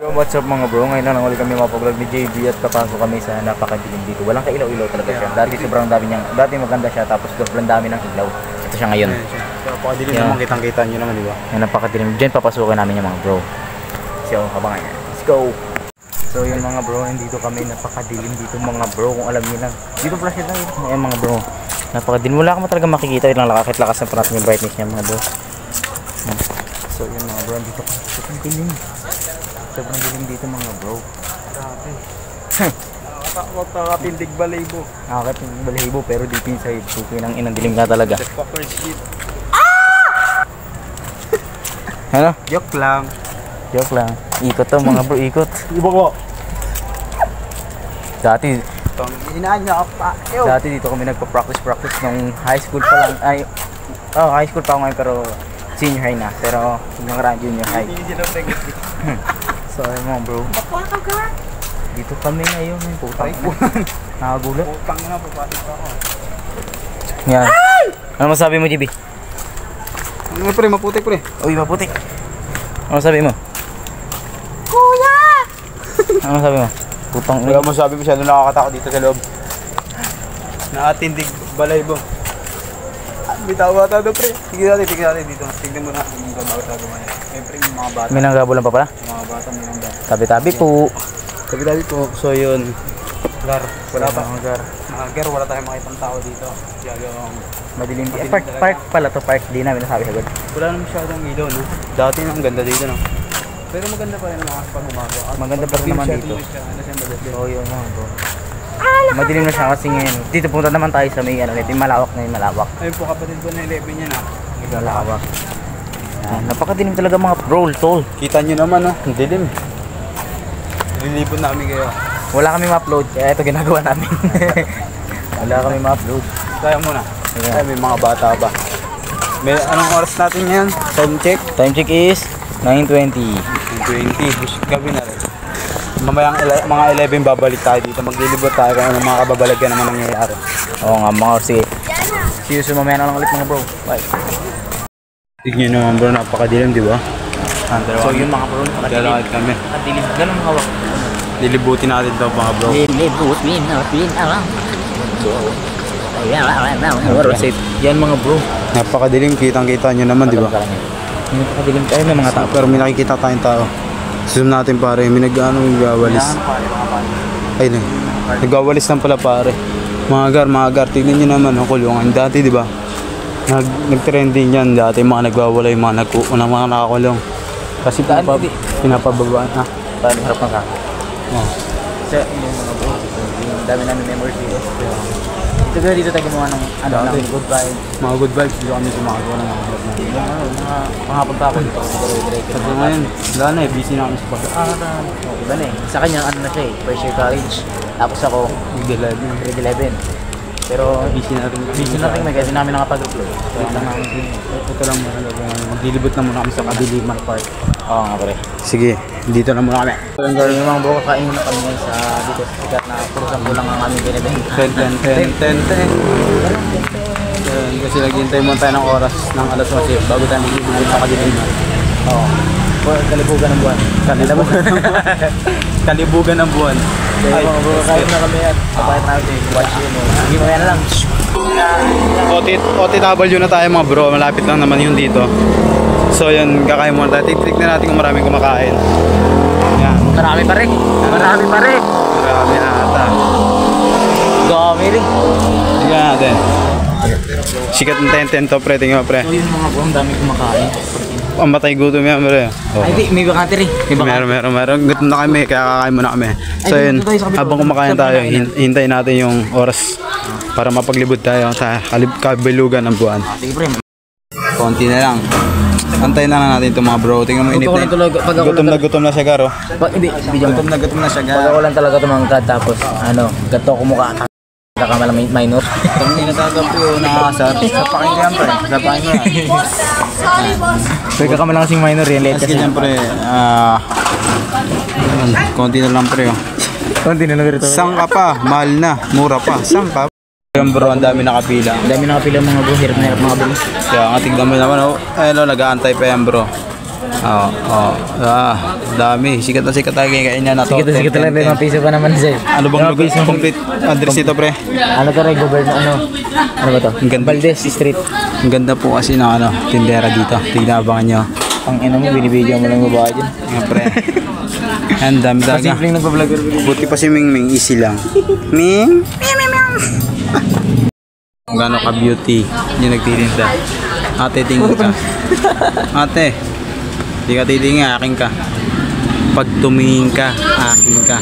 What's up mga bro, ngayon na lang ulit kami mapag-vlog ni JB at papasok kami sa napakadilim dito. Walang kailaw-ilaw talaga siya. Dati sobrang dami niyang, dati maganda siya tapos sobrang dami ng ilaw. Ito siya ngayon. Napakadilim naman, kitang-kita nyo naman, di ba? Yan, napakadilim. Diyan papasukin namin yung mga bro. So, abangan yan. Let's go! So yun mga bro, dito kami, napakadilim dito mga bro, kung alam niyo lang. Dito flashlight lang yun. Ayan mga bro, napakadilim. Wala ka mo talaga makikita, yun lang lakas na pa natin yung brightness niya mga bro. So yun mga bro, dito kami. Sobrang dilim. Sobrang dilim dito mga bro. Grabe. Nakakatindig balahibo. Nakakatindig balahibo pero deep inside, suki ng inang dilim ka talaga. Ano? Joke lang. Joke lang. Ikot to mga bro, ikot. Iba ko. Dati Dati dito kami nagpa-practice nung high school pa lang. Ay, high school pa ngayon pero senior high na. Pero hanggang karaan junior high. So mga bro, dito kami ngayon. Putang nakagulat. Putang na, papasok ako. Yan. Ano masabi mo, JB? Ano pre, maputik pre. Uy, maputik. Ano masabi mo? Kuya! Ano masabi mo? Putang Wala mo sabi, masyado nakakatakot dito sa loob. Nakatindig balahibo. Bitawa tayo pre. Sige natin dito. Tignan mo na yung gabawat mo. Siyempre yung mga bata. May nanggabulan pa pala? Yung mga bata may nanggabulan. Tabi-tabi po. Tabi-tabi po. So yun. Wala pa. Gar, wala tayong makitang tao dito. Yung Madilim. Park pala to, park. Di namin nasabi sagad. wala naman masyadong ilaw, no? Dati ang ganda dito, no? Pero maganda pa rin ang mga pag-umaga. Maganda pa rin naman dito. Oo, yun mga bro. Madilim na siya kasi ngayon. Dito punta naman tayo sa may ano, yung malawak na yung malawak. Ayun po, kapatid ko na 11 yan, ha? Malawak. Napakadilim talaga mga bro, tol. Kita nyo naman, no? Ang dilim. Lilipon namin kayo. Wala kami ma-upload, kaya ito ginagawa namin. Wala kami ma-upload. Kaya muna. Ay, may mga bata ba? May anong oras natin yan? Time check? Time check is 9:20. 20. Gabi na rin. Mamayang mga 11 babalik tayo dito. Maglilibot tayo kung anong mga kababalagyan naman nangyayari. Oo nga mga sige. See you soon, mamaya na lang ulit mga bro. Bye. Tignan nyo naman bro, napakadilim, di ba? So yun mga bro, Dalawit kami. nakadilim. Ganun hawak. Lilibutin natin daw mga bro. Lilibutin natin ang yan mga bro. Napakadilim, kitang-kita nyo naman, di ba? Napakadilim tayo ng mga tao. Pero may nakikita tayong tao. Zoom natin pare, may nagwawalis. Ay na, nagwawalis lang pala pare. Mga gar, tignan nyo naman ang kulungan. Dati di ba? Nag-trending yan dati, mga nagwawalay, mga nakakulong. Kasi pinapababaan. Paano harap ng kako? So yung mga bro, dami namin memories dito. Dito tayo gumawa ng ng good vibes. Mga good vibes, dito kami gumagawa ng mga vlog natin. Mga pangapon pa ako dito. Kasi ngayon, wala na eh, busy na kami sa pag-aaral. Iba na eh. Sa kanya ano na siya eh, first year college. Tapos ako, grade 11. Pero busy na rin may kasi namin nakapag-upload. So Ito lang muna, maglilibot na muna kami sa Kadiliman Park. oo nga pare. Sige, dito na muna kami. So yung mga bro, kakain muna kami ngayon sa dito sa sikat na puro sampo lang ang aming binibenta. 10. Kasi naghihintay muna tayo ng oras ng alas 11 bago tayo maglilibot sa Kadiliman. Oo. Kalibugan ng buwan. Kalibugan ng buwan. Ay, mga bro, kain na kami at kapahit natin. Watch yun. Sige, mamaya na lang. OTW na tayo mga bro, malapit lang naman yun dito. So yun, kakain muna tayo. Tignan na natin kung maraming kumakain. Yan. Marami pa rin. Marami ata. Dami rin. Tignan natin. Sikat ng 10-10 to pre, tingnan mo pre. So yun mga bro, ang dami kumakain. Ang matay gutom yan pre. Ay di, may bakante rin. Meron. Gutom na kami, kaya kakain muna kami. So yun, habang kumakain tayo, hintayin natin yung oras para mapaglibot tayo sa kabilugan ng buwan. Sige pre. Konti na lang. Antayin na lang natin ito mga bro. Tingnan mo init na. Gutom na siya garo. Hindi, Gutom na siya garo. pag ako lang talaga tumangkad tapos gato ko mukha. Nakamalang minor. Pag hindi natagap yun, nakakasar. Sapakin ko yan pre. Sapakin ko yan. Pwede ka kamalang kasing minor yan. Late Kasi kasi. yan pre, konti na lang pre. Konti na lang ito. Sangka pa, mahal na, mura pa. Sangka. Yung bro, ang dami nakapila. Ang dami nakapila mga bro. Hirap na hirap mga bro. Kaya nga tignan mo naman, ayun o, nag-aantay pa yan bro. Dami. Sikat na sikat tayo kaya niya na to. Sige talaga, 5 piso pa naman sa'yo. Ano bang lugar? Complete address nito, pre? Ano to rin, ano ba to? Ang ganda. Valdez Street. Ang ganda po kasi ng tindera dito. Tignan abangan nyo. Ang ina mo, binibidyo mo lang babae dyan. Nga, pre. Ang dami daga. Simpleng nagpa-vlogger. Buti pa si Ming, easy lang. Ming? Gano'n ka beauty. Yung nagtitinda. Ate, tingin ka. Ate, di ka titingin, akin ka. Pag tumingin ka, akin ka.